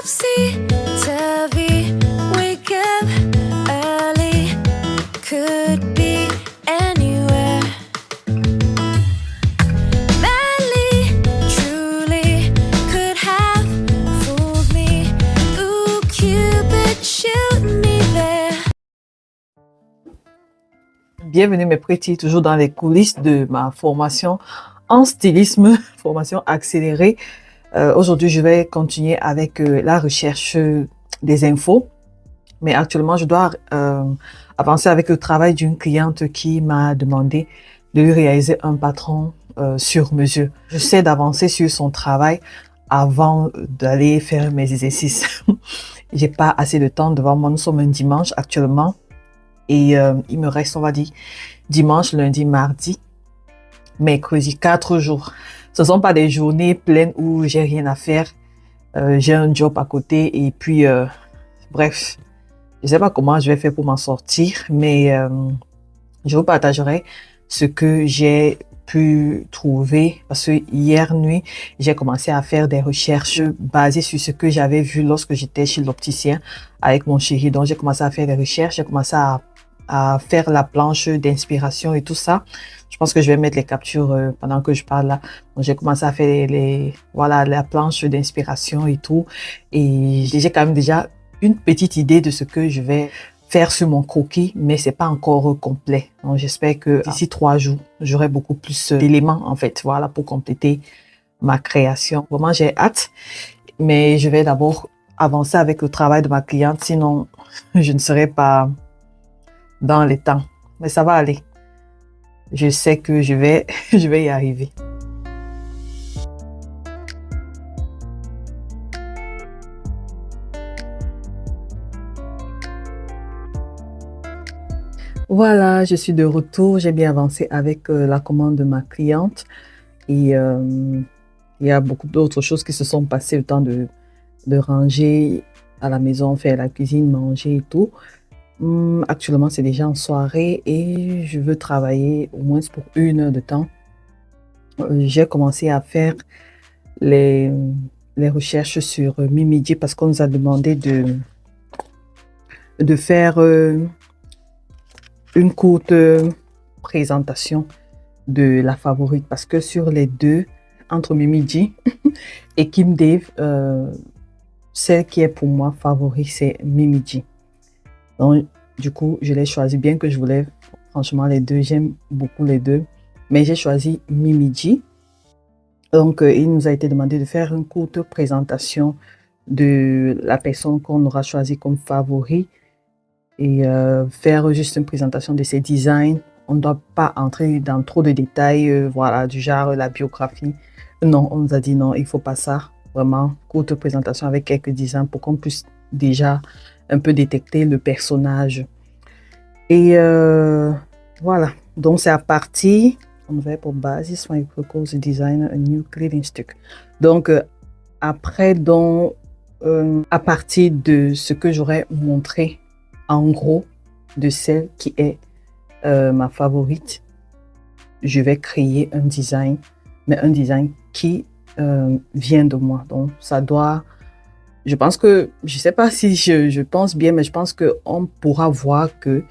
see ta vie, wake up early, could be anywhere. Madly, truly, could have fooled me. Ooh, Cupid, shoot me there. Bienvenue mes petits, toujours dans les coulisses de ma formation en stylisme, formation accélérée. Aujourd'hui, je vais continuer avec la recherche des infos. Mais actuellement, je dois avancer avec le travail d'une cliente qui m'a demandé de lui réaliser un patron sur mesure. J'essaie d'avancer sur son travail avant d'aller faire mes exercices. J'ai pas assez de temps devant moi. Nous sommes un dimanche actuellement. Et il me reste, on va dire, dimanche, lundi, mardi, mercredi, 4 jours. Ce ne sont pas des journées pleines où j'ai rien à faire. J'ai un job à côté et puis, bref, je ne sais pas comment je vais faire pour m'en sortir, mais je vous partagerai ce que j'ai pu trouver parce que hier nuit, j'ai commencé à faire des recherches basées sur ce que j'avais vu lorsque j'étais chez l'opticien avec mon chéri. Donc, j'ai commencé à faire des recherches, j'ai commencé à faire la planche d'inspiration et tout ça. Je pense que je vais mettre les captures pendant que je parle là. Donc, j'ai commencé à faire voilà, la planche d'inspiration et tout. Et j'ai quand même déjà une petite idée de ce que je vais faire sur mon croquis, mais c'est pas encore complet. Donc, j'espère que d'ici 3 jours, j'aurai beaucoup plus d'éléments, en fait, voilà, pour compléter ma création. Vraiment, j'ai hâte, mais je vais d'abord avancer avec le travail de ma cliente, sinon je ne serai pas dans les temps. Mais ça va aller. Je sais que je vais y arriver. Voilà, je suis de retour. J'ai bien avancé avec la commande de ma cliente. Et il y a beaucoup d'autres choses qui se sont passées, le temps de ranger à la maison, faire la cuisine, manger et tout. Actuellement, c'est déjà en soirée et je veux travailler au moins pour 1 heure de temps. J'ai commencé à faire les recherches sur Mimiji parce qu'on nous a demandé de faire une courte présentation de la favorite parce que sur les deux, entre Mimiji et Kim Dave, celle qui est pour moi favorite, c'est Mimiji. Donc, du coup, je l'ai choisi, bien que je voulais franchement les deux, j'aime beaucoup les deux, mais j'ai choisi Mimiji. Donc, il nous a été demandé de faire une courte présentation de la personne qu'on aura choisi comme favori et faire juste une présentation de ses designs. On ne doit pas entrer dans trop de détails, voilà, du genre la biographie. Non, on nous a dit non, il ne faut pas ça. Vraiment, courte présentation avec quelques designs pour qu'on puisse déjà un peu détecter le personnage. Et voilà, donc c'est à partir, on va pour basis, my propose design a new cleaning stick. Donc après, donc, à partir de ce que j'aurais montré en gros de celle qui est ma favorite, je vais créer un design, mais un design qui vient de moi. Donc ça doit, je pense que, je ne sais pas si je pense bien, mais je pense qu'on pourra voir que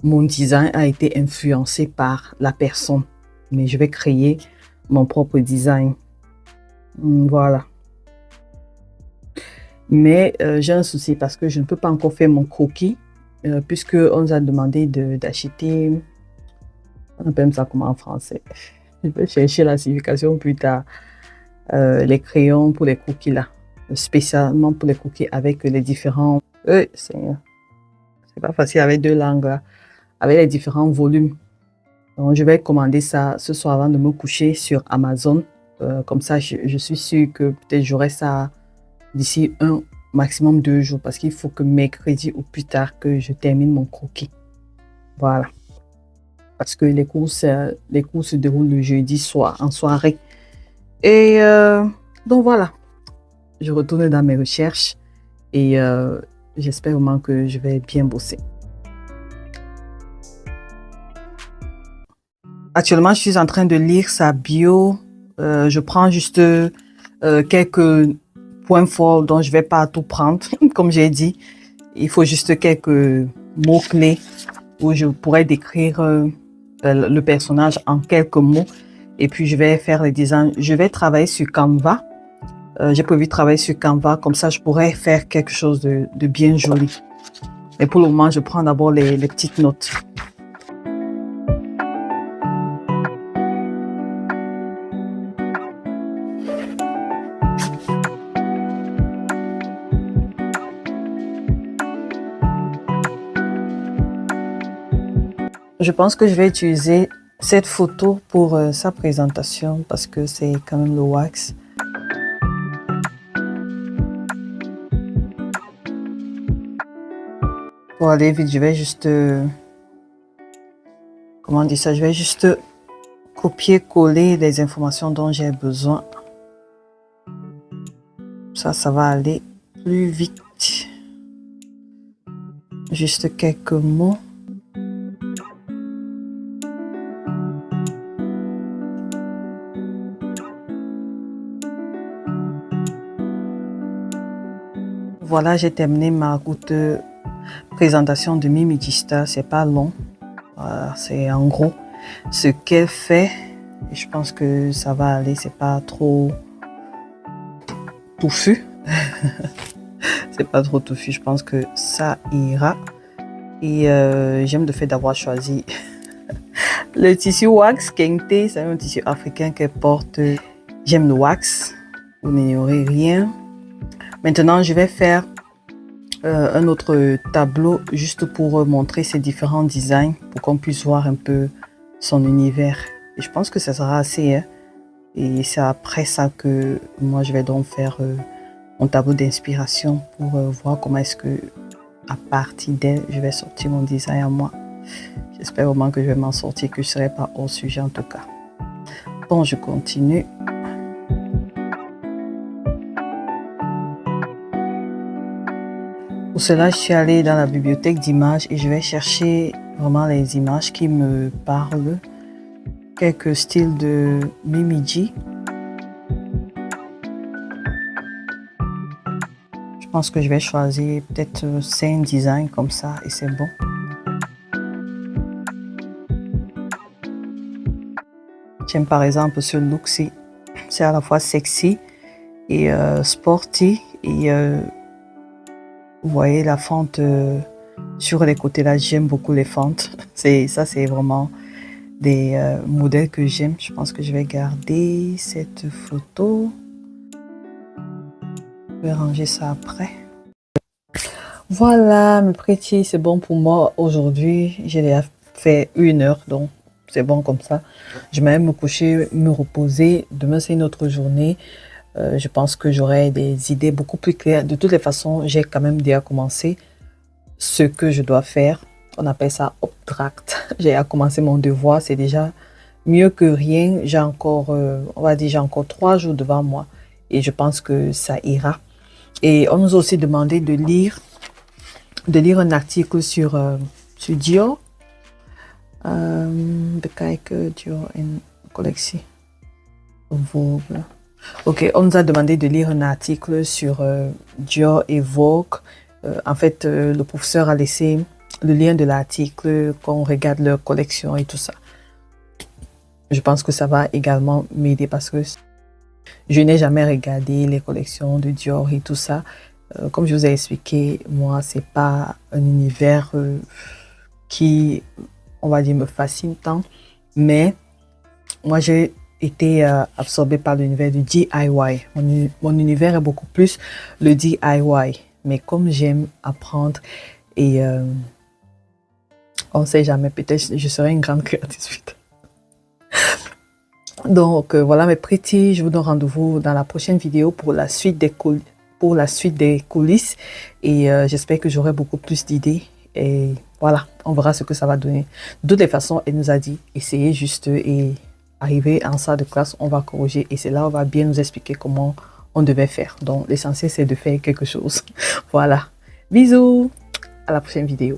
mon design a été influencé par la personne. Mais je vais créer mon propre design. Voilà. Mais j'ai un souci parce que je ne peux pas encore faire mon croquis puisqu'on nous a demandé d'acheter, on appelle ça comment en français? Je vais chercher la signification plus tard. Les crayons pour les croquis là. Spécialement pour les cookies avec les différents... c'est pas facile avec 2 langues là. Avec les différents volumes. Donc, je vais commander ça ce soir avant de me coucher sur Amazon. Comme ça, je suis sûre que peut-être j'aurai ça d'ici maximum 2 jours. Parce qu'il faut que mercredi ou plus tard que je termine mon croquis. Voilà. Parce que les cours se déroulent le jeudi soir, en soirée. Et donc voilà. Je retourne dans mes recherches et j'espère vraiment que je vais bien bosser. Actuellement, je suis en train de lire sa bio. Je prends juste quelques points forts dont je vais pas tout prendre. Comme j'ai dit, il faut juste quelques mots-clés où je pourrais décrire le personnage en quelques mots. Et puis, je vais faire les designs. Je vais travailler sur Canva. J'ai prévu travailler sur Canva. Comme ça, je pourrais faire quelque chose de bien joli. Mais pour le moment, je prends d'abord les petites notes. Je pense que je vais utiliser cette photo pour sa présentation parce que c'est quand même le wax. Pour aller vite, je vais juste... comment dire ça? Je vais juste copier-coller les informations dont j'ai besoin. Ça va aller plus vite. Juste quelques mots. Voilà, j'ai terminé ma courte présentation de Mimi Gista. C'est pas long. Voilà, c'est en gros ce qu'elle fait. Et je pense que ça va aller. C'est pas trop touffu. C'est pas trop touffu. Je pense que ça ira. Et j'aime le fait d'avoir choisi le tissu wax Kente. C'est un tissu africain qu'elle porte. J'aime le wax. Vous n'ignorez rien. Maintenant, je vais faire un autre tableau juste pour montrer ses différents designs, pour qu'on puisse voir un peu son univers. Et je pense que ça sera assez. Hein? Et c'est après ça que moi, je vais donc faire mon tableau d'inspiration pour voir comment est-ce que, à partir d'elle, je vais sortir mon design à moi. J'espère vraiment que je vais m'en sortir, que je ne serai pas hors sujet en tout cas. Bon, je continue. Pour cela, je suis allée dans la bibliothèque d'images et je vais chercher vraiment les images qui me parlent. Quelques styles de Mimi G. Je pense que je vais choisir peut-être 5 designs comme ça et c'est bon. J'aime par exemple ce look-ci. C'est à la fois sexy et sporty et vous voyez la fente sur les côtés là, j'aime beaucoup les fentes. Ça c'est vraiment des modèles que j'aime. Je pense que je vais garder cette photo. Je vais ranger ça après. Voilà mes petits, c'est bon pour moi aujourd'hui. J'ai déjà fait 1 heure donc c'est bon comme ça. Je vais me coucher, me reposer. Demain c'est une autre journée. Je pense que j'aurai des idées beaucoup plus claires. De toutes les façons, j'ai quand même déjà commencé ce que je dois faire. On appelle ça abstract. J'ai déjà commencé mon devoir. C'est déjà mieux que rien. J'ai encore, on va dire, j'ai encore 3 jours devant moi. Et je pense que ça ira. Et on nous a aussi demandé de lire un article sur Dior. Bekijken Dior in collectie. Vogue. Ok, on nous a demandé de lire un article sur Dior et Vogue. En fait, le professeur a laissé le lien de l'article, qu'on regarde leur collection et tout ça. Je pense que ça va également m'aider parce que je n'ai jamais regardé les collections de Dior et tout ça. Comme je vous ai expliqué, moi, c'est pas un univers qui, on va dire, me fascine tant. Mais moi, j'ai été absorbée par l'univers du DIY. Mon univers est beaucoup plus le DIY. Mais comme j'aime apprendre et on ne sait jamais, peut-être je serai une grande créatrice. Donc voilà mes petits, je vous donne rendez-vous dans la prochaine vidéo pour la suite des coulisses. Et j'espère que j'aurai beaucoup plus d'idées. Et voilà, on verra ce que ça va donner. De toutes les façons, elle nous a dit, essayez juste et arriver en salle de classe, on va corriger. Et c'est là où on va bien nous expliquer comment on devait faire. Donc l'essentiel, c'est de faire quelque chose. Voilà. Bisous, à la prochaine vidéo.